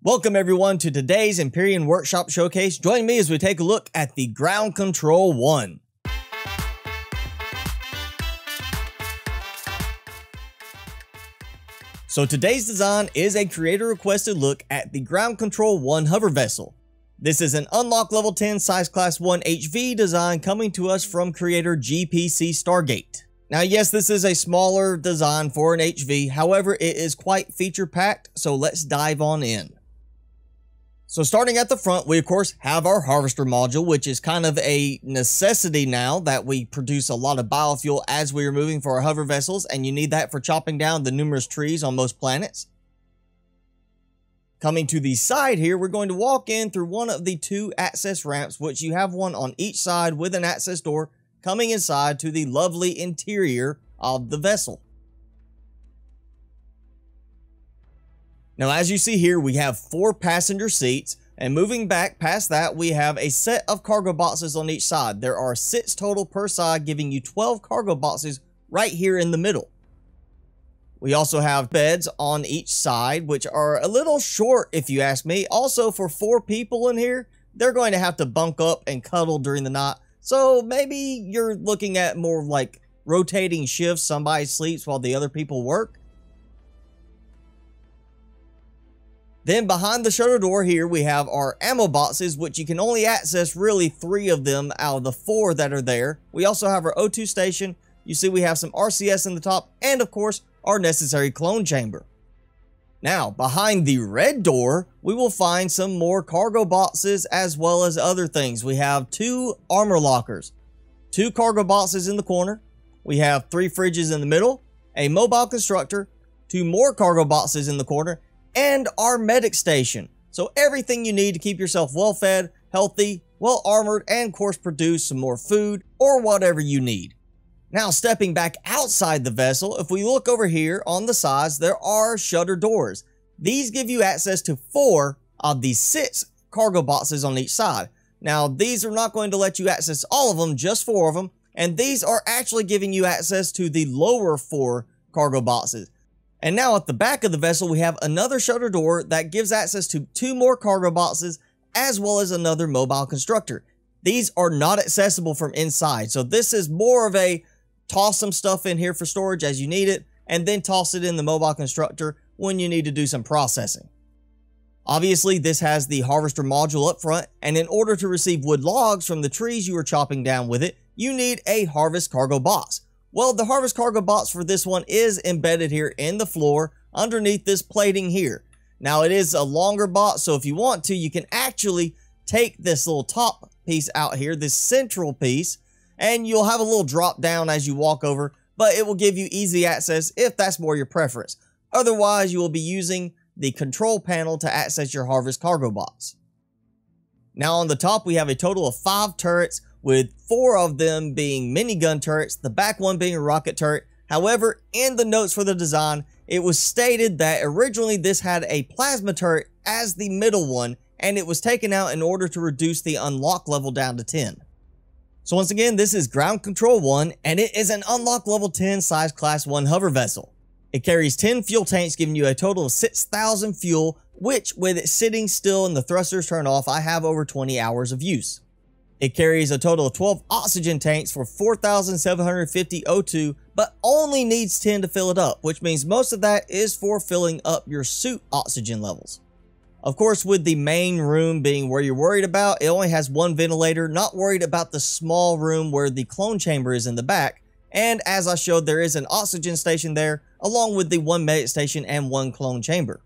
Welcome everyone to today's Empyrion Workshop Showcase. Join me as we take a look at the Ground Control 1. So today's design is a creator requested look at the Ground Control 1 hover vessel. This is an unlock level 10 size class 1 HV design coming to us from creator gpcstargate. Now yes, this is a smaller design for an HV, however it is quite feature packed, so let's dive on in. So starting at the front, we of course have our harvester module, which is kind of a necessity now that we produce a lot of biofuel as we are moving for our hover vessels, and you need that for chopping down the numerous trees on most planets. Coming to the side here, we're going to walk in through one of the two access ramps, which you have one on each side with an access door coming inside to the lovely interior of the vessel. Now, as you see here, we have 4 passenger seats, and moving back past that, we have a set of cargo boxes on each side. There are 6 total per side, giving you 12 cargo boxes right here in the middle. We also have beds on each side, which are a little short if you ask me. Also, for 4 people in here, they're going to have to bunk up and cuddle during the night. So maybe you're looking at more like rotating shifts. Somebody sleeps while the other people work. Then behind the shutter door here, we have our ammo boxes, which you can only access really 3 of them out of the 4 that are there. We also have our O2 station. You see we have some RCS in the top, and of course, our necessary clone chamber. Now, behind the red door, we will find some more cargo boxes as well as other things. We have 2 armor lockers, 2 cargo boxes in the corner. We have 3 fridges in the middle, a mobile constructor, 2 more cargo boxes in the corner, and our medic station. So everything you need to keep yourself well fed, healthy, well armored, and of course produce some more food or whatever you need. Now stepping back outside the vessel, if we look over here on the sides, there are shutter doors. These give you access to 4 of the 6 cargo boxes on each side. Now these are not going to let you access all of them, just 4 of them, and these are actually giving you access to the lower 4 cargo boxes. And now at the back of the vessel, we have another shutter door that gives access to 2 more cargo boxes, as well as another mobile constructor. These are not accessible from inside, so this is more of a toss some stuff in here for storage as you need it, and then toss it in the mobile constructor when you need to do some processing. Obviously, this has the harvester module up front, and in order to receive wood logs from the trees you are chopping down with it, you need a harvest cargo box. Well, the harvest cargo box for this one is embedded here in the floor underneath this plating here. Now, it is a longer box, so if you want to, you can actually take this little top piece out here, this central piece, and you'll have a little drop down as you walk over, but it will give you easy access if that's more your preference. Otherwise, you will be using the control panel to access your harvest cargo box. Now, on the top, we have a total of 5 turrets, with 4 of them being minigun turrets, the back one being a rocket turret. However, in the notes for the design, it was stated that originally this had a plasma turret as the middle one, and it was taken out in order to reduce the unlock level down to 10. So once again, this is Ground Control 1, and it is an unlock level 10 size class 1 hover vessel. It carries 10 fuel tanks, giving you a total of 6,000 fuel, which with it sitting still and the thrusters turned off, I have over 20 hours of use. It carries a total of 12 oxygen tanks for 4,750 O2, but only needs 10 to fill it up, which means most of that is for filling up your suit oxygen levels. Of course, with the main room being where you're worried about, it only has 1 ventilator, not worried about the small room where the clone chamber is in the back. And as I showed, there is an oxygen station there, along with the 1 medic station and 1 clone chamber.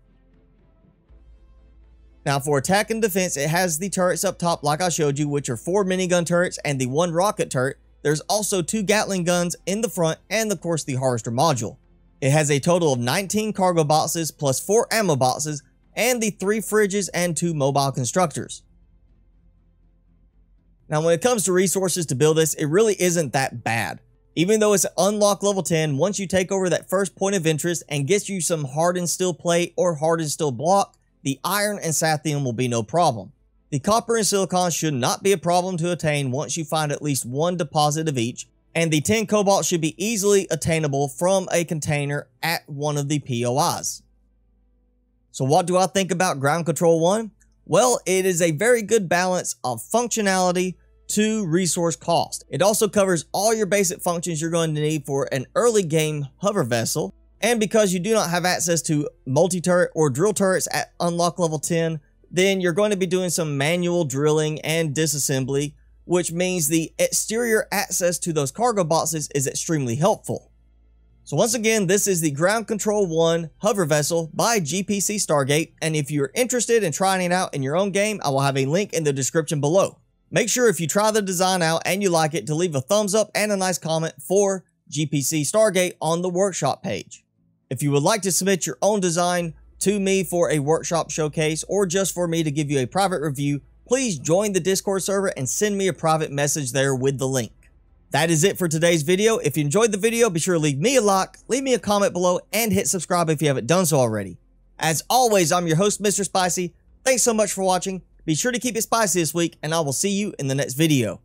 Now for attack and defense, it has the turrets up top like I showed you, which are 4 minigun turrets and the 1 rocket turret. There's also 2 Gatling guns in the front and of course the harvester module. It has a total of 19 cargo boxes plus 4 ammo boxes and the 3 fridges and 2 mobile constructors. Now when it comes to resources to build this, it really isn't that bad. Even though it's unlock level 10, once you take over that first point of interest and gets you some hardened steel plate or hardened steel block, the iron and sathium will be no problem. The copper and silicon should not be a problem to attain once you find at least 1 deposit of each, and the tin cobalt should be easily attainable from a container at one of the POIs. So what do I think about Ground Control 1? Well, it is a very good balance of functionality to resource cost. It also covers all your basic functions you're going to need for an early game hover vessel. And because you do not have access to multi-turret or drill turrets at unlock level 10, then you're going to be doing some manual drilling and disassembly, which means the exterior access to those cargo boxes is extremely helpful. So once again, this is the Ground Control 1 hover vessel by GPC Stargate, and if you're interested in trying it out in your own game, I will have a link in the description below. Make sure if you try the design out and you like it to leave a thumbs up and a nice comment for GPC Stargate on the workshop page. If you would like to submit your own design to me for a workshop showcase or just for me to give you a private review, please join the Discord server and send me a private message there with the link. That is it for today's video. If you enjoyed the video, be sure to leave me a like, leave me a comment below, and hit subscribe if you haven't done so already. As always, I'm your host, Mr. Spicy. Thanks so much for watching. Be sure to keep it spicy this week, and I will see you in the next video.